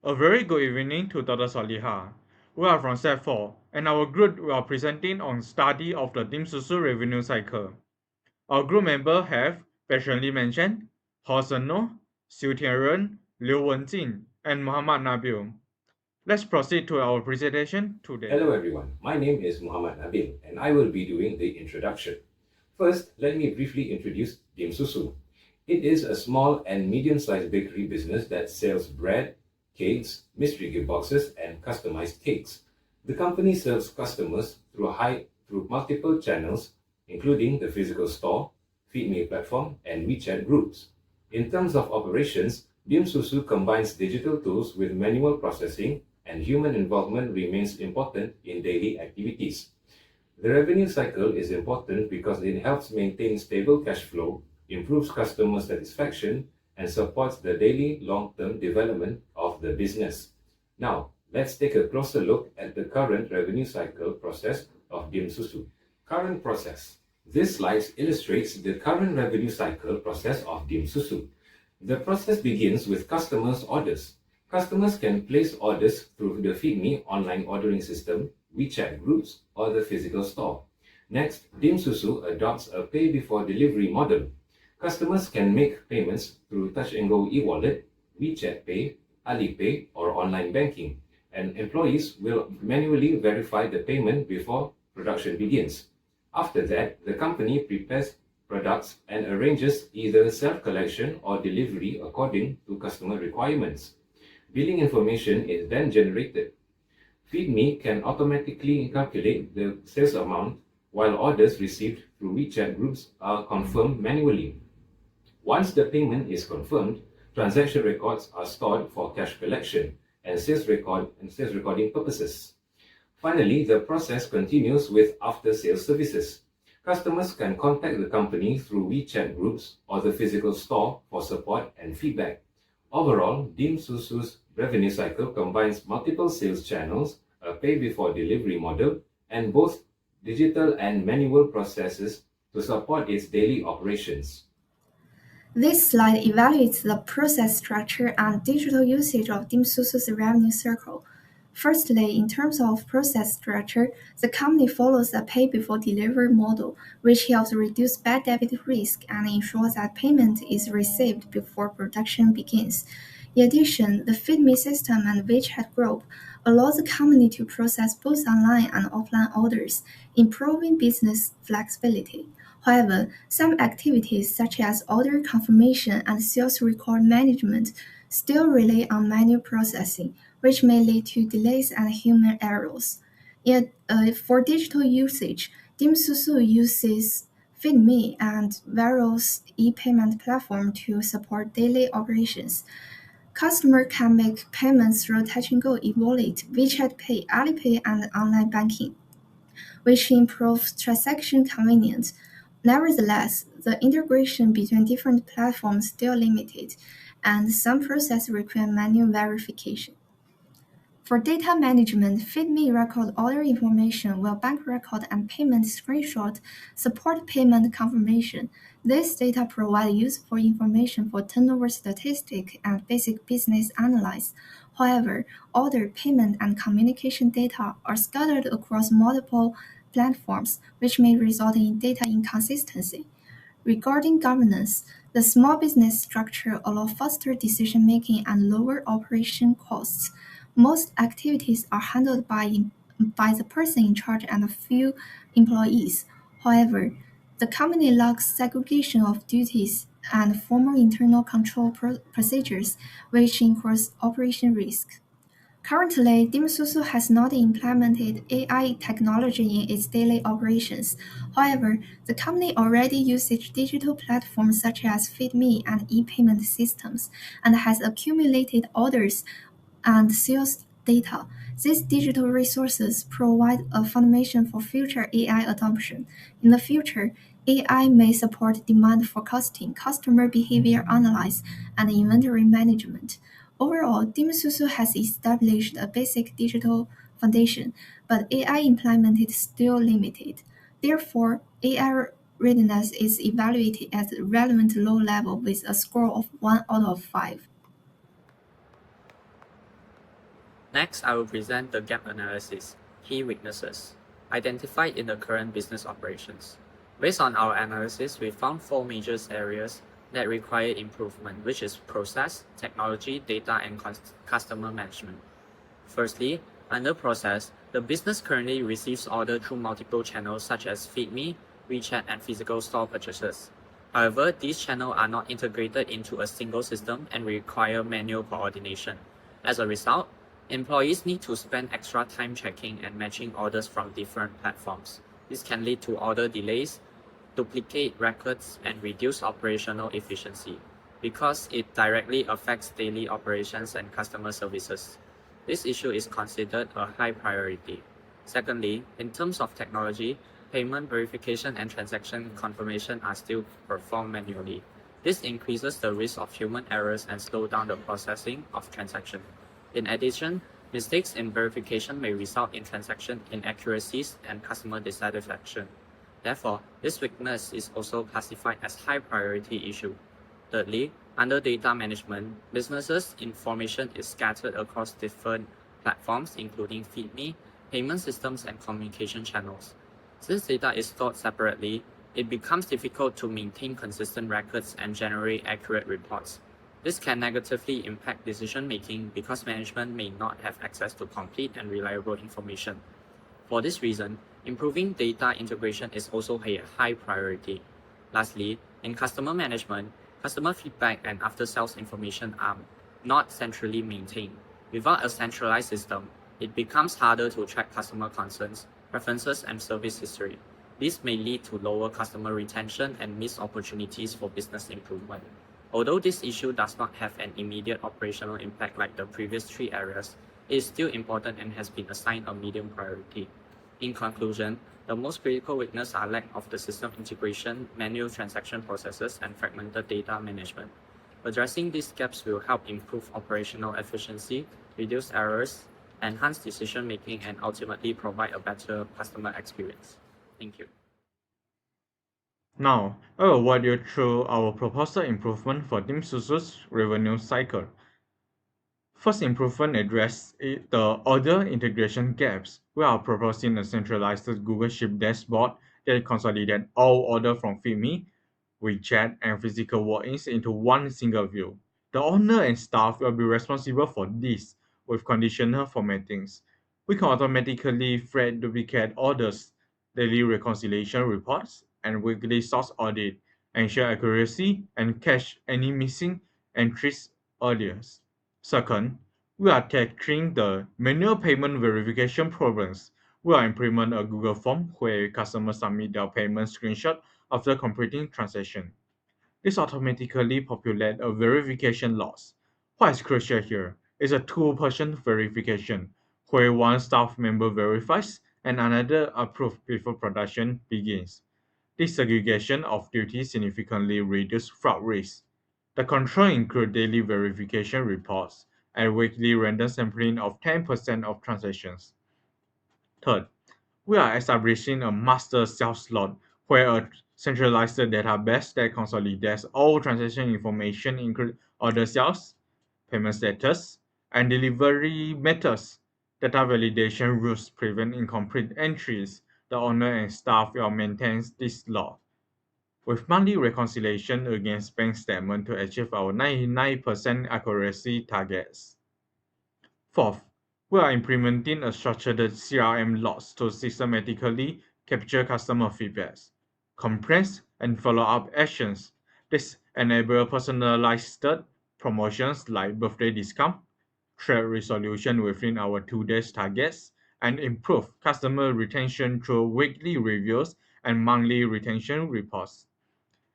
A very good evening to Dr. SOLIHA. We are from Set 4, and our group we are presenting on study of the Dim Susu revenue cycle. Our group members have patiently mentioned MOKHSEN, SIEW, WENJING, and MOHAMMAD NABIL. Let's proceed to our presentation today. Hello everyone, my name is MOHAMMAD NABIL and I will be doing the introduction. First, let me briefly introduce Dim Susu. It is a small and medium-sized bakery business that sells bread, cakes, mystery gift boxes, and customized cakes. The company serves customers through multiple channels, including the physical store, FeedMe platform, and WeChat groups. In terms of operations, Dim Susu combines digital tools with manual processing, and human involvement remains important in daily activities. The revenue cycle is important because it helps maintain stable cash flow, improves customer satisfaction, and supports the daily long-term development of the business. Now, let's take a closer look at the current revenue cycle process of Dim Susu. Current process. This slide illustrates the current revenue cycle process of Dim Susu. The process begins with customers' orders. Customers can place orders through the FeedMe online ordering system, WeChat groups, or the physical store. Next, Dim Susu adopts a pay-before-delivery model. Customers can make payments through Touch 'n Go e-wallet, WeChat Pay, Alipay, or online banking, and employees will manually verify the payment before production begins. After that, the company prepares products and arranges either self-collection or delivery according to customer requirements. Billing information is then generated. FeedMe can automatically calculate the sales amount, while orders received through WeChat groups are confirmed manually. Once the payment is confirmed, transaction records are stored for cash collection and sales recording purposes. Finally, the process continues with after-sales services. Customers can contact the company through WeChat groups or the physical store for support and feedback. Overall, Dim Susu's revenue cycle combines multiple sales channels, a pay-before-delivery model, and both digital and manual processes to support its daily operations. This slide evaluates the process structure and digital usage of Dim Susu's revenue cycle. Firstly, in terms of process structure, the company follows a pay-before-delivery model, which helps reduce bad debt risk and ensures that payment is received before production begins. In addition, the FeedMe system and WeChat group allow the company to process both online and offline orders, improving business flexibility. However, some activities such as order confirmation and sales record management still rely on manual processing, which may lead to delays and human errors. Yet, for digital usage, Dim Susu uses FeedMe and various e-payment platforms to support daily operations. Customers can make payments through Touch 'n Go e-wallet, WeChat Pay, Alipay, and online banking, which improves transaction convenience. Nevertheless, the integration between different platforms is still limited, and some processes require manual verification. For data management, FeedMe record order information, while bank record and payment screenshot support payment confirmation. This data provide useful information for turnover statistics and basic business analysis. However, order, payment, and communication data are scattered across multiple platforms, which may result in data inconsistency. Regarding governance, the small business structure allows faster decision-making and lower operation costs. Most activities are handled by the person in charge and a few employees. However, the company lacks segregation of duties and formal internal control procedures, which increase operation risk. Currently, Dim Susu has not implemented AI technology in its daily operations. However, the company already uses digital platforms such as FeedMe and e-payment systems, and has accumulated orders and sales data. These digital resources provide a foundation for future AI adoption. In the future, AI may support demand forecasting, customer behavior analysis, and inventory management. Overall, Dim Susu has established a basic digital foundation, but AI implemented is still limited. Therefore, AI readiness is evaluated at a relevant low level with a score of 1 out of 5. Next, I will present the gap analysis, key weaknesses, identified in the current business operations. Based on our analysis, we found 4 major areas that require improvement, which is process, technology, data, and customer management. Firstly, under process, the business currently receives orders through multiple channels such as FeedMe, WeChat, and physical store purchases. However, these channels are not integrated into a single system and require manual coordination. As a result, employees need to spend extra time checking and matching orders from different platforms. This can lead to order delays, duplicate records, and reduce operational efficiency because it directly affects daily operations and customer services. This issue is considered a high priority. Secondly, in terms of technology, payment verification and transaction confirmation are still performed manually. This increases the risk of human errors and slows down the processing of transactions. In addition, mistakes in verification may result in transaction inaccuracies and customer dissatisfaction. Therefore, this weakness is also classified as high priority issue. Thirdly, under data management, businesses' information is scattered across different platforms including FeedMe, payment systems, and communication channels. Since data is stored separately, it becomes difficult to maintain consistent records and generate accurate reports. This can negatively impact decision-making because management may not have access to complete and reliable information. For this reason, improving data integration is also a high priority. Lastly, in customer management, customer feedback and after-sales information are not centrally maintained. Without a centralized system, it becomes harder to track customer concerns, preferences, and service history. This may lead to lower customer retention and missed opportunities for business improvement. Although this issue does not have an immediate operational impact like the previous 3 areas, it is still important and has been assigned a medium priority. In conclusion, the most critical weaknesses are lack of the system integration, manual transaction processes, and fragmented data management. Addressing these gaps will help improve operational efficiency, reduce errors, enhance decision-making, and ultimately provide a better customer experience. Thank you. Now, I will walk you through our proposed improvement for Dim Susu's revenue cycle. First improvement addresses the order integration gaps. We are proposing a centralized Google Sheet dashboard that consolidates all orders from FeedMe, WeChat, and physical walk-ins into one single view. The owner and staff will be responsible for this with conditional formattings. We can automatically flag duplicate orders, daily reconciliation reports, and weekly source audit, ensure accuracy, and catch any missing entries earlier. Second, we are tackling the manual payment verification problems. We are implement a Google form where customers submit their payment screenshot after completing transaction. This automatically populates a verification logs. What is crucial here is a two-person verification, where one staff member verifies and another approves before production begins. This segregation of duties significantly reduces fraud risk. The control includes daily verification reports and weekly random sampling of 10% of transactions. Third, we are establishing a master sales slot where a centralized database that consolidates all transaction information including order sales, payment status, and delivery methods. Data validation rules prevent incomplete entries. The owner and staff will maintain this law with monthly reconciliation against bank statement to achieve our 99% accuracy targets. Fourth, we are implementing a structured CRM logs to systematically capture customer feedbacks, complaints, and follow-up actions. This enables personalized promotions like birthday discount, trade resolution within our 2 days targets, and improve customer retention through weekly reviews and monthly retention reports.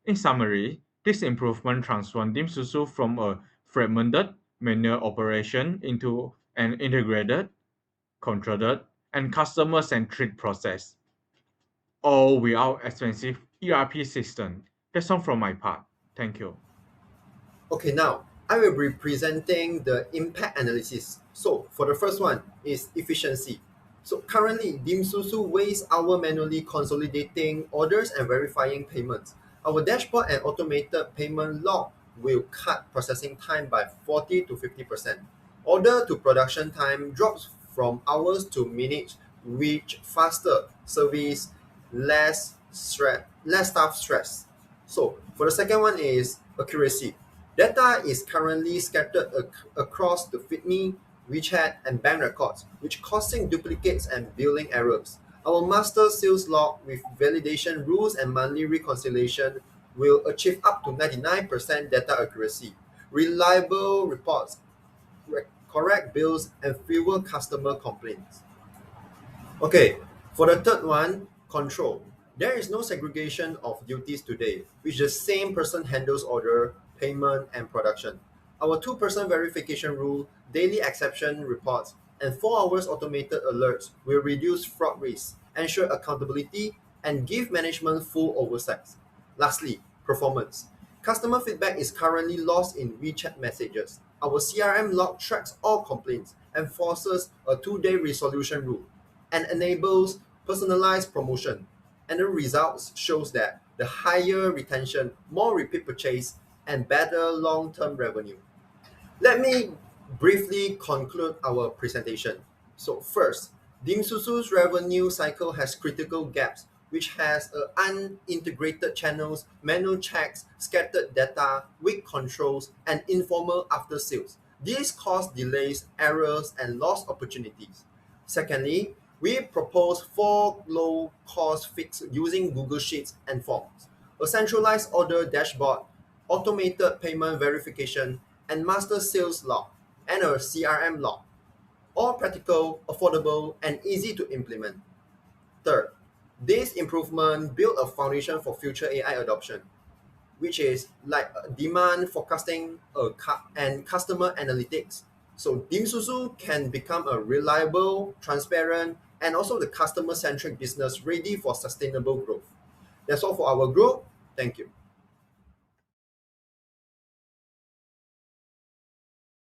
In summary, this improvement transformed Dim Susu from a fragmented manual operation into an integrated, controlled, and customer-centric process, all without expensive ERP system. That's all from my part. Thank you. Okay, now I will be presenting the impact analysis. So for the first one is efficiency. So currently, Dim Susu wastes hours manually consolidating orders and verifying payments. Our dashboard and automated payment log will cut processing time by 40 to 50%. Order to production time drops from hours to minutes, which faster service, less staff stress. So for the second one is accuracy. Data is currently scattered across the FitMe, WeChat, and bank records, which causing duplicates and billing errors. Our master sales log with validation rules and monthly reconciliation will achieve up to 99% data accuracy, reliable reports, correct bills, and fewer customer complaints. Okay, for the third one, control. There is no segregation of duties today, which the same person handles order, payment, and production. Our two-person verification rule, daily exception reports, and 4 hours automated alerts will reduce fraud risk, ensure accountability, and give management full oversight. Lastly, performance. Customer feedback is currently lost in WeChat messages. Our CRM log tracks all complaints, enforces a 2-day resolution rule, and enables personalized promotion. And the results shows that the higher retention, more repeat purchase, and better long-term revenue. Let me briefly conclude our presentation. So first, DimSusu's revenue cycle has critical gaps, which has unintegrated channels, manual checks, scattered data, weak controls, and informal after-sales. These cause delays, errors, and lost opportunities. Secondly, we propose 4 low-cost fixes using Google Sheets and forms, a centralized order dashboard, automated payment verification, and master sales log, and a CRM log. All practical, affordable, and easy to implement. Third, this improvement build a foundation for future AI adoption, which is like demand forecasting and customer analytics. So DimSusu can become a reliable, transparent, and also the customer-centric business ready for sustainable growth. That's all for our group. Thank you.